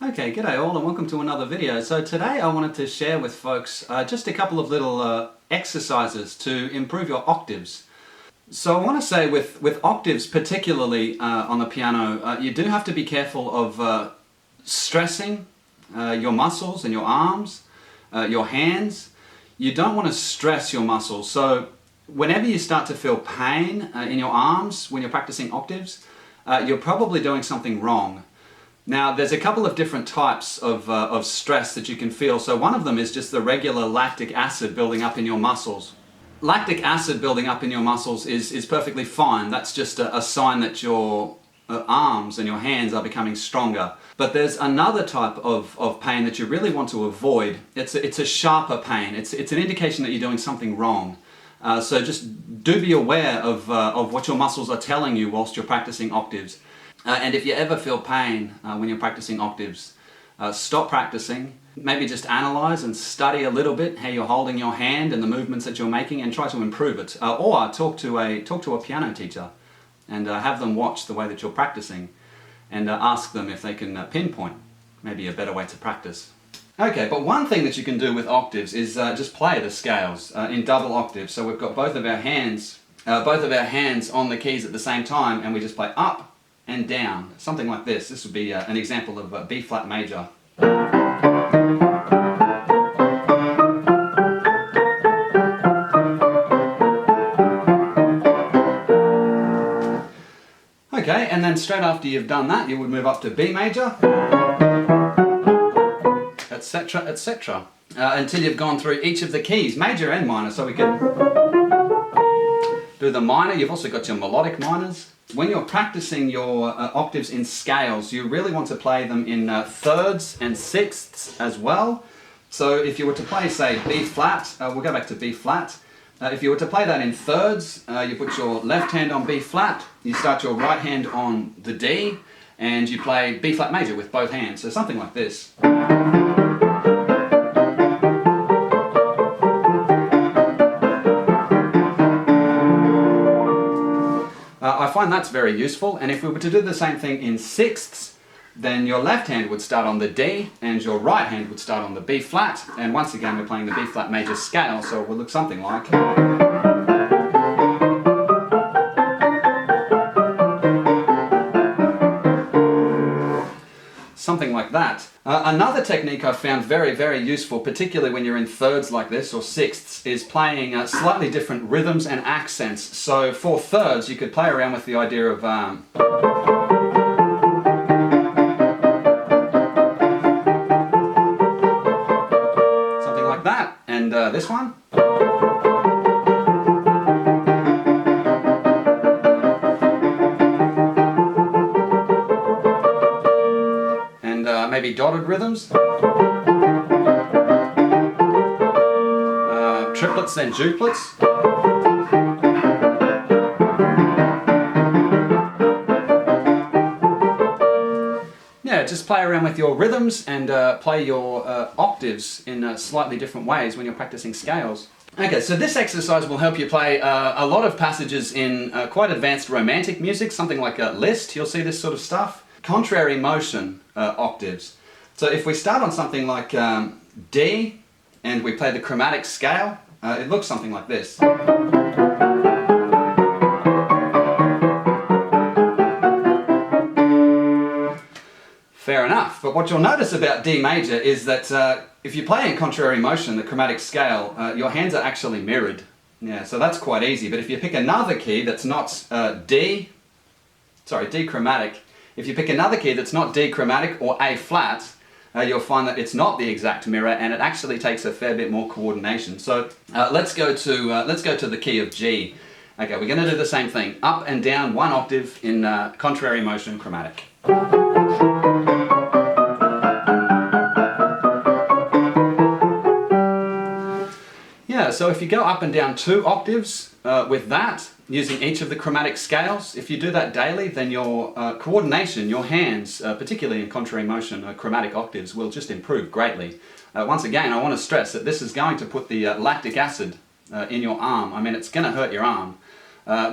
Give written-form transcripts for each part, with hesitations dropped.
Okay, g'day all and welcome to another video. So today I wanted to share with folks just a couple of little exercises to improve your octaves. So I want to say with octaves, particularly on the piano, you do have to be careful of stressing your muscles and your arms, your hands. You don't want to stress your muscles. So whenever you start to feel pain in your arms when you're practicing octaves, you're probably doing something wrong. Now, there's a couple of different types of stress that you can feel. So one of them is just the regular lactic acid building up in your muscles. Lactic acid building up in your muscles is perfectly fine. That's just a sign that your arms and your hands are becoming stronger. But there's another type of pain that you really want to avoid. It's a sharper pain. It's an indication that you're doing something wrong. So just do be aware of what your muscles are telling you whilst you're practicing octaves. And if you ever feel pain when you're practicing octaves, stop practicing, maybe just analyze and study a little bit how you're holding your hand and the movements that you're making and try to improve it. Or talk to a piano teacher and have them watch the way that you're practicing and ask them if they can pinpoint maybe a better way to practice. Okay, but one thing that you can do with octaves is just play the scales in double octaves. So we've got both of our hands on the keys at the same time, and we just play up and down, something like this. This would be an example of B flat major. Okay, and then straight after you've done that, you would move up to B major, etc., etc., until you've gone through each of the keys, major and minor. So we can do the minor. You've also got your melodic minors. When you're practicing your octaves in scales, you really want to play them in thirds and sixths as well. So if you were to play, say, B flat, we'll go back to B flat. If you were to play that in thirds, you put your left hand on B flat, you start your right hand on the D, and you play B flat major with both hands. So something like this. I find that's very useful, and if we were to do the same thing in sixths, then your left hand would start on the D and your right hand would start on the B flat, and once again we're playing the B flat major scale, so it would look something like that. Another technique I've found very, very useful, particularly when you're in thirds like this or sixths, is playing slightly different rhythms and accents. So for thirds, you could play around with the idea of something like that, and this one. Maybe dotted rhythms, triplets and duplets. Yeah, just play around with your rhythms and play your octaves in slightly different ways when you're practicing scales. Okay, so this exercise will help you play a lot of passages in quite advanced romantic music, something like a Liszt. You'll see this sort of stuff. Contrary motion octaves. So if we start on something like D and we play the chromatic scale, it looks something like this. Fair enough, but what you'll notice about D major is that if you play in contrary motion, the chromatic scale, your hands are actually mirrored. Yeah, so that's quite easy, but if you pick another key that's not D chromatic, if you pick another key that's not D chromatic or A flat, you'll find that it's not the exact mirror, and it actually takes a fair bit more coordination. So let's go to the key of G. Okay, we're going to do the same thing, up and down one octave in contrary motion chromatic. Yeah, so if you go up and down 2 octaves with that, using each of the chromatic scales, if you do that daily, then your coordination, your hands, particularly in contrary motion chromatic octaves, will just improve greatly. Once again, I want to stress that this is going to put the lactic acid in your arm. I mean, it's going to hurt your arm.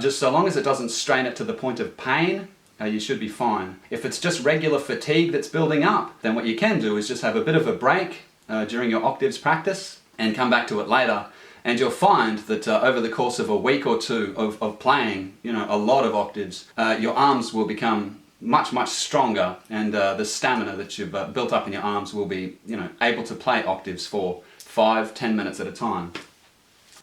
Just so long as it doesn't strain it to the point of pain, you should be fine. If it's just regular fatigue that's building up, then what you can do is just have a bit of a break during your octaves practice and come back to it later. And you'll find that over the course of a week or two of playing, a lot of octaves, your arms will become much, much stronger, and the stamina that you've built up in your arms will be, able to play octaves for 5-10 minutes at a time.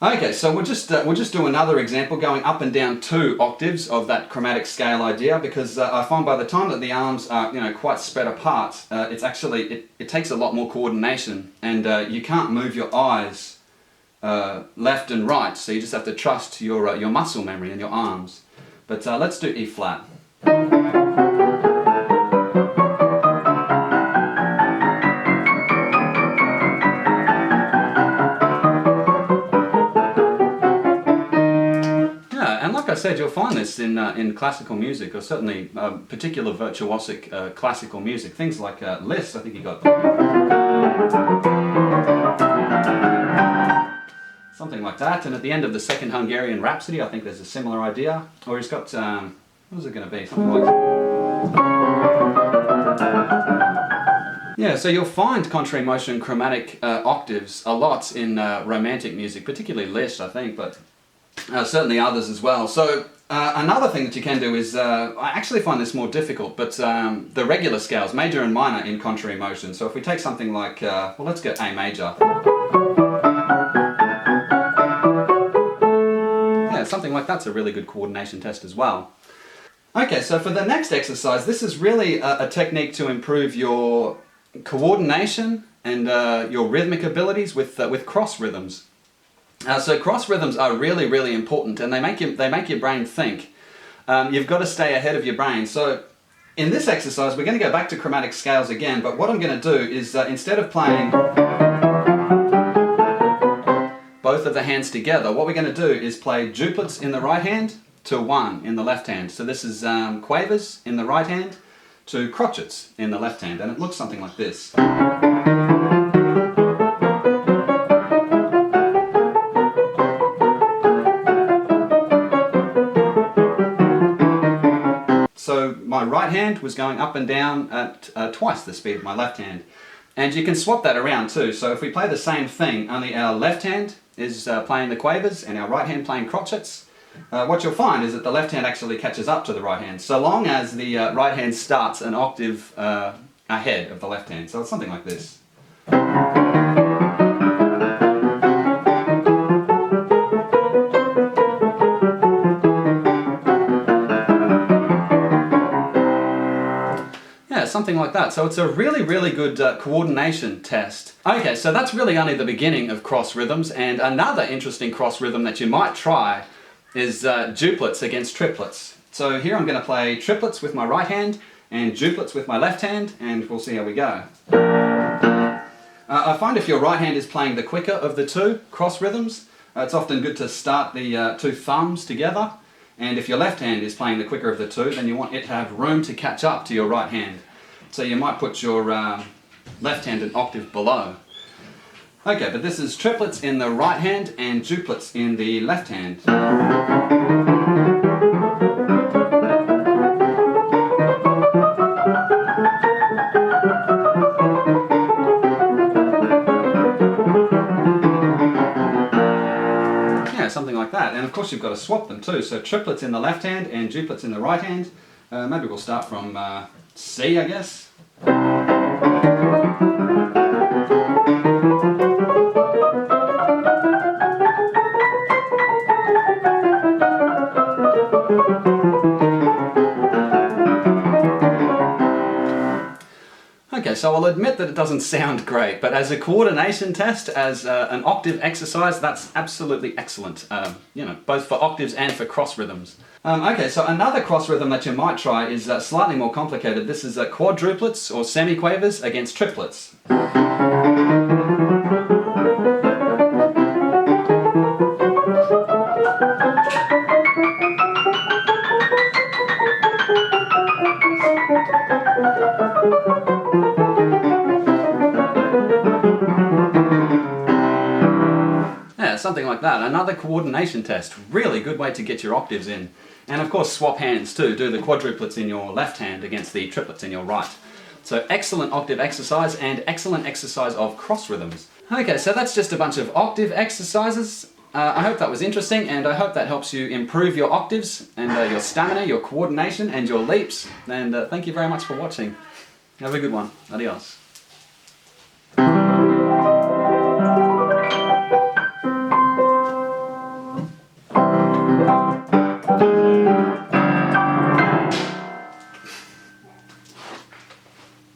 Okay, so we'll just do another example going up and down 2 octaves of that chromatic scale idea, because I find by the time that the arms are quite spread apart, it takes a lot more coordination, and you can't move your eyes left and right, so you just have to trust your muscle memory in your arms. But let's do E flat. Like I said, you'll find this in classical music, or certainly particular virtuosic classical music. Things like Liszt, I think you got something like that. And at the end of the Second Hungarian Rhapsody, I think there's a similar idea. Or he's got, what was it going to be? Something like... Yeah, so you'll find contrary motion chromatic octaves a lot in romantic music, particularly Liszt, I think, but certainly others as well. So another thing that you can do is, I actually find this more difficult, but the regular scales, major and minor in contrary motion. So if we take something like, well, let's get A major. Yeah, something like that's a really good coordination test as well. Okay, so for the next exercise, this is really a technique to improve your coordination and your rhythmic abilities with cross rhythms. So cross rhythms are really, really important, and they make your brain think. You've got to stay ahead of your brain. So in this exercise, we're going to go back to chromatic scales again, but what I'm going to do is instead of playing both of the hands together, what we're going to do is play duplets in the right hand to 1 in the left hand. So this is quavers in the right hand to crotchets in the left hand, and it looks something like this. So my right hand was going up and down at twice the speed of my left hand. And you can swap that around too. So if we play the same thing, only our left hand is playing the quavers and our right hand playing crotchets, what you'll find is that the left hand actually catches up to the right hand, so long as the right hand starts an octave ahead of the left hand. So it's something like this. Yeah, something like that. So it's a really, really good coordination test. Okay, so that's really only the beginning of cross rhythms, and another interesting cross rhythm that you might try is duplets against triplets. So here I'm going to play triplets with my right hand and duplets with my left hand, and we'll see how we go. I find if your right hand is playing the quicker of the 2 cross rhythms, it's often good to start the 2 thumbs together, and if your left hand is playing the quicker of the 2, then you want it to have room to catch up to your right hand. So you might put your left hand an octave below. Okay, but this is triplets in the right hand and duplets in the left hand. Yeah, something like that. And of course you've got to swap them too. So triplets in the left hand and duplets in the right hand. Maybe we'll start from C, I guess. Okay, so I'll admit that it doesn't sound great, but as a coordination test, as an octave exercise, that's absolutely excellent, both for octaves and for cross rhythms. Okay, so another cross rhythm that you might try is slightly more complicated. This is quadruplets or semi-quavers against triplets. something like that. Another coordination test. Really good way to get your octaves in. And of course swap hands too. Do the quadruplets in your left hand against the triplets in your right. So excellent octave exercise and excellent exercise of cross rhythms. Okay, so that's just a bunch of octave exercises. I hope that was interesting, and I hope that helps you improve your octaves and your stamina, your coordination and your leaps. And thank you very much for watching. Have a good one. Adios.